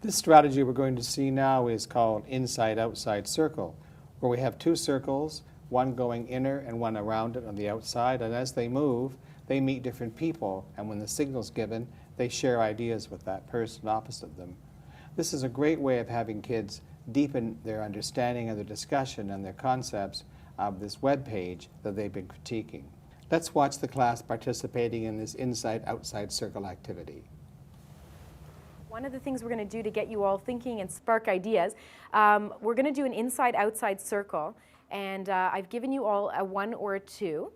This strategy we're going to see now is called inside-outside circle, where we have two circles, one going inner and one around it on the outside, and as they move, they meet different people, and when the signal's given, they share ideas with that person opposite them. This is a great way of having kids deepen their understanding of the discussion and their concepts of this web page that they've been critiquing. Let's watch the class participating in this inside-outside circle activity. One of the things we're going to do to get you all thinking and spark ideas, we're going to do an inside-outside circle, and I've given you all a 1 or a 2.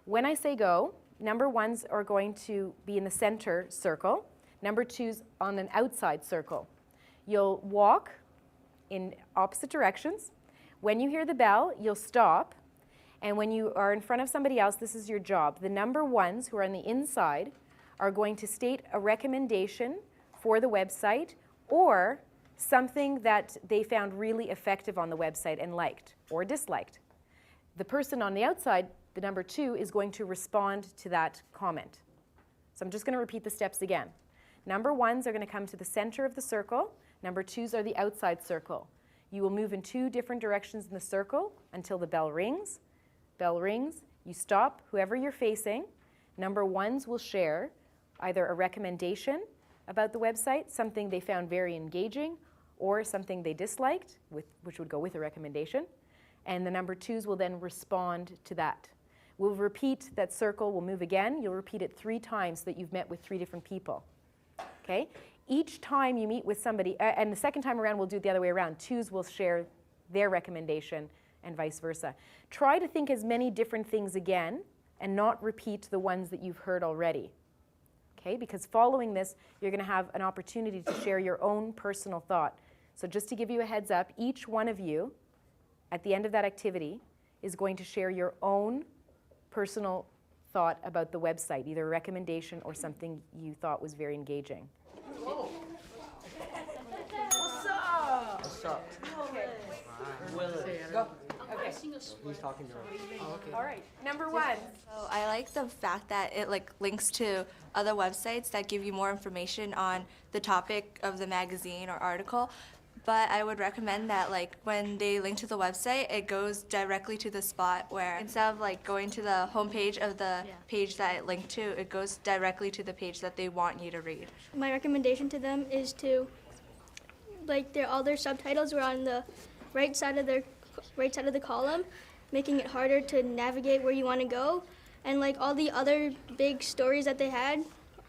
When I say go, number 1s are going to be in the center circle, number 2s on an outside circle. You'll walk in opposite directions. When you hear the bell, you'll stop, and when you are in front of somebody else, this is your job. The number 1s who are on the inside are going to state a recommendation for the website or something that they found really effective on the website and liked or disliked. The person on the outside, the number 2, is going to respond to that comment. So I'm just going to repeat the steps again. Number 1s are going to come to the center of the circle. Number 2s are the outside circle. You will move in 2 different directions in the circle until the bell rings. Bell rings, you stop whoever you're facing. Number 1s will share either a recommendation about the website, something they found very engaging, or something they disliked, which would go with a recommendation. And the number 2s will then respond to that. We'll repeat that circle, we'll move again. You'll repeat it 3 times so that you've met with 3 different people. Okay? Each time you meet with somebody, and the second time around we'll do it the other way around. 2s will share their recommendation and vice versa. Try to think as many different things again and not repeat the ones that you've heard already. Okay? Because following this, you're going to have an opportunity to share your own personal thought. So just to give you a heads up, each one of you, at the end of that activity, is going to share your own personal thought about the website, either a recommendation or something you thought was very engaging. Whoa. What's up? What's up? Okay. Go. Okay. He's talking to her. Oh, okay. All right. Number 1. So I like the fact that it links to other websites that give you more information on the topic of the magazine or article. But I would recommend that when they link to the website, it goes directly to the spot where instead of going to the homepage of the page that it linked to, it goes directly to the page that they want you to read. My recommendation to them is to all their subtitles were on the right side of the column, making it harder to navigate where you want to go, and all the other big stories that they had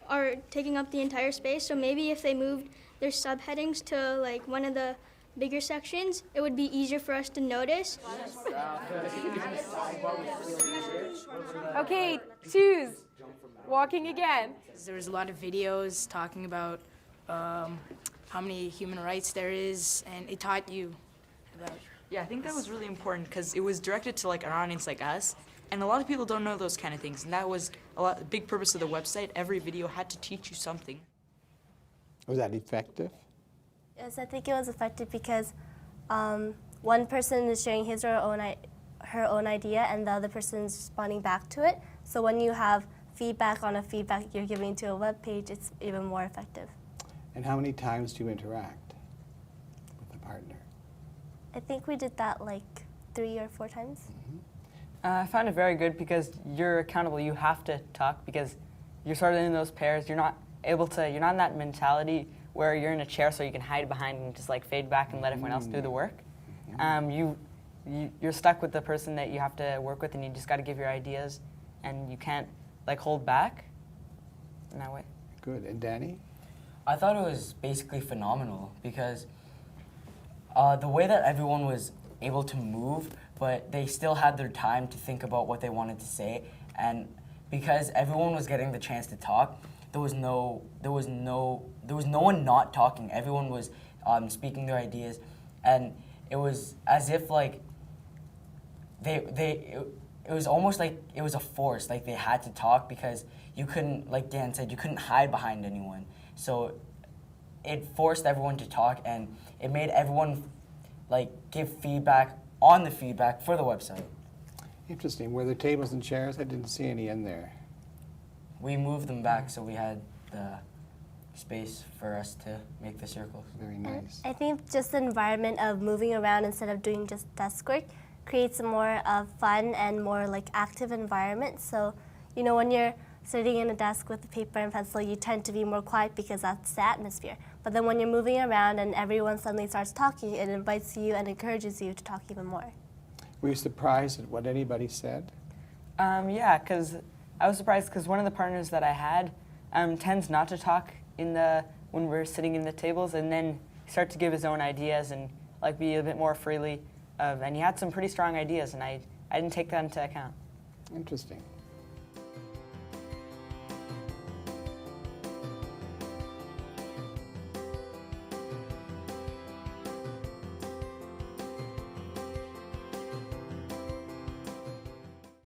are taking up the entire space. So maybe if they moved their subheadings to one of the bigger sections, it would be easier for us to notice. Okay, 2s. Walking again. There was a lot of videos talking about how many human rights there is, and it taught you about. Yeah, I think that was really important because it was directed to an audience like us, and a lot of people don't know those kind of things, and that was a big purpose of the website. Every video had to teach you something. Was that effective? Yes, I think it was effective because one person is sharing his or her own idea, and the other person is responding back to it. So when you have feedback on a feedback you're giving to a web page, it's even more effective. And how many times do you interact with the partner? I think we did that 3 or 4 times. Mm-hmm. I found it very good because you're accountable. You have to talk because you're sort of in those pairs. You're not able to. You're not in that mentality where you're in a chair so you can hide behind and just fade back and let everyone else do the work. You're stuck with the person that you have to work with, and you just got to give your ideas, and you can't hold back in that way. Good. And Danny? I thought it was basically phenomenal because the way that everyone was able to move, but they still had their time to think about what they wanted to say, and because everyone was getting the chance to talk, there was no one not talking. Everyone was speaking their ideas, and it was as if it was almost like it was a force. They had to talk because you couldn't, like Dan said, you couldn't hide behind anyone. So it forced everyone to talk, and it made everyone give feedback on the feedback for the website. Interesting. Were there tables and chairs? I didn't see any in there. We moved them back so we had the space for us to make the circles. Very nice. I think just the environment of moving around instead of doing just desk work creates a more fun and more like active environment. So, you know, when you're sitting in a desk with a paper and pencil, you tend to be more quiet because that's the atmosphere. But then when you're moving around and everyone suddenly starts talking, it invites you and encourages you to talk even more. Were you surprised at what anybody said? Yeah, because I was surprised because one of the partners that I had tends not to talk when we're sitting in the tables, and then start to give his own ideas and like be a bit more freely. And he had some pretty strong ideas, and I didn't take that into account. Interesting.